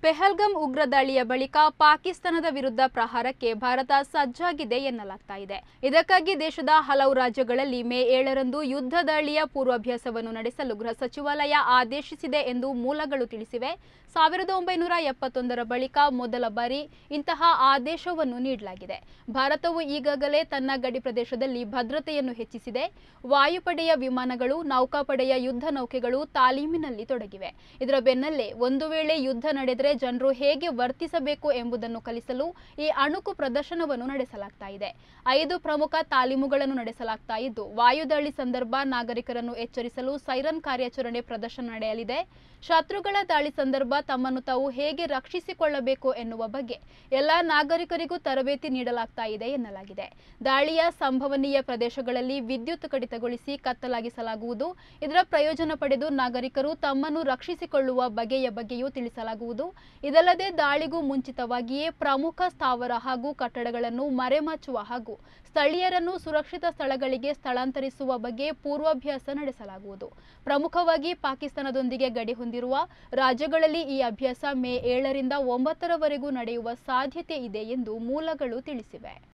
ಪೆಹಲ್ಗಮ್ ಉಗ್ರ ದಾಳಿಯ ಬಳಿಕ ಪಾಕಿಸ್ತಾನದ ವಿರುದ್ಧ ಪ್ರಹಾರಕ್ಕೆ ಭಾರತ ಸಜ್ಜಾಗಿದೆ ಎನ್ನಲಾಗ್ತಾ ಇದೆ. ಇದಕ್ಕಾಗಿ ದೇಶದ ಹಲವು ರಾಜ್ಯಗಳಲ್ಲಿ ಮೇ 7ರಂದು ಯುದ್ಧ ದಾಳಿಯ ಪೂರ್ವಾಭ್ಯಾಸವನ್ನು ನಡೆಸಲು ಗೃಹ ಸಚಿವಾಲಯ ಆದೇಶಿಸಿದೆ ಎಂದು ಮೂಲಗಳು ತಿಳಿಸಿವೆ. 1971ರ ಬಳಿಕ ಮೊದಲ ಬಾರಿ ಇಂತಹ ಆದೇಶವನ್ನು ನೀಡಲಾಗಿದೆ. ಭಾರತವು ಈಗಾಗಲೇ ತನ್ನ ಗಡಿ ಪ್ರದೇಶದಲ್ಲಿ ಭದ್ರತೆಯನ್ನು ಹೆಚ್ಚಿಸಿದೆ. ವಾಯುಪಡೆಯ ವಿಮಾನಗಳು, ನೌಕಾಪಡೆಯ ಯುದ್ಧ ನೌಕೆಗಳು ತಾಲೀಮಿನಲ್ಲಿ ತೊಡಗಿವೆ. ಇದರ ಬೆನ್ನಲ್ಲೇ ಒಂದು ವೇಳೆ ಯುದ್ಧ ನಡೆದರೆ ಜನರು ಹೇಗೆ ವರ್ತಿಸಬೇಕು ಎಂಬುದನ್ನು ಕಲಿಸಲು ಈ ಅಣುಕು ಪ್ರದರ್ಶನವನ್ನು ನಡೆಸಲಾಗ್ತಾ ಇದೆ. 5 ಪ್ರಮುಖ ತಾಲೀಮುಗಳನ್ನು ನಡೆಸಲಾಗ್ತಾ ಇದ್ದು, ವಾಯುದಾಳಿ ಸಂದರ್ಭ ನಾಗರಿಕರನ್ನು ಎಚ್ಚರಿಸಲು ಸೈರನ್ ಕಾರ್ಯಾಚರಣೆ ಪ್ರದರ್ಶನ ನಡೆಯಲಿದೆ. ಶತ್ರುಗಳ ದಾಳಿ ಸಂದರ್ಭ ತಮ್ಮನ್ನು ತಾವು ಹೇಗೆ ರಕ್ಷಿಸಿಕೊಳ್ಳಬೇಕು ಎನ್ನುವ ಬಗ್ಗೆ ಎಲ್ಲ ನಾಗರಿಕರಿಗೂ ತರಬೇತಿ ನೀಡಲಾಗ್ತಾ ಇದೆ ಎನ್ನಲಾಗಿದೆ. ದಾಳಿಯ ಸಂಭವನೀಯ ಪ್ರದೇಶಗಳಲ್ಲಿ ವಿದ್ಯುತ್ ಕಡಿತಗೊಳಿಸಿ ಕತ್ತಲಾಗಿಸಲಾಗುವುದು. ಇದರ ಪ್ರಯೋಜನ ಪಡೆದು ನಾಗರಿಕರು ತಮ್ಮನ್ನು ರಕ್ಷಿಸಿಕೊಳ್ಳುವ ಬಗೆಯ ಬಗ್ಗೆಯೂ ತಿಳಿಸಲಾಗುವುದು. ಇದಲ್ಲದೆ ದಾಳಿಗೂ ಮುಂಚಿತವಾಗಿಯೇ ಪ್ರಮುಖ ಸ್ಥಾವರ ಹಾಗೂ ಕಟ್ಟಡಗಳನ್ನು ಮರೆಮಾಚುವ ಹಾಗೂ ಸ್ಥಳೀಯರನ್ನು ಸುರಕ್ಷಿತ ಸ್ಥಳಗಳಿಗೆ ಸ್ಥಳಾಂತರಿಸುವ ಬಗ್ಗೆ ಪೂರ್ವಾಭ್ಯಾಸ ನಡೆಸಲಾಗುವುದು. ಪ್ರಮುಖವಾಗಿ ಪಾಕಿಸ್ತಾನದೊಂದಿಗೆ ಗಡಿ ಹೊಂದಿರುವ ರಾಜ್ಯಗಳಲ್ಲಿ ಈ ಅಭ್ಯಾಸ ಮೇ 7ರಿಂದ 9ರವರೆಗೂ ನಡೆಯುವ ಸಾಧ್ಯತೆ ಇದೆ ಎಂದು ಮೂಲಗಳು ತಿಳಿಸಿವೆ.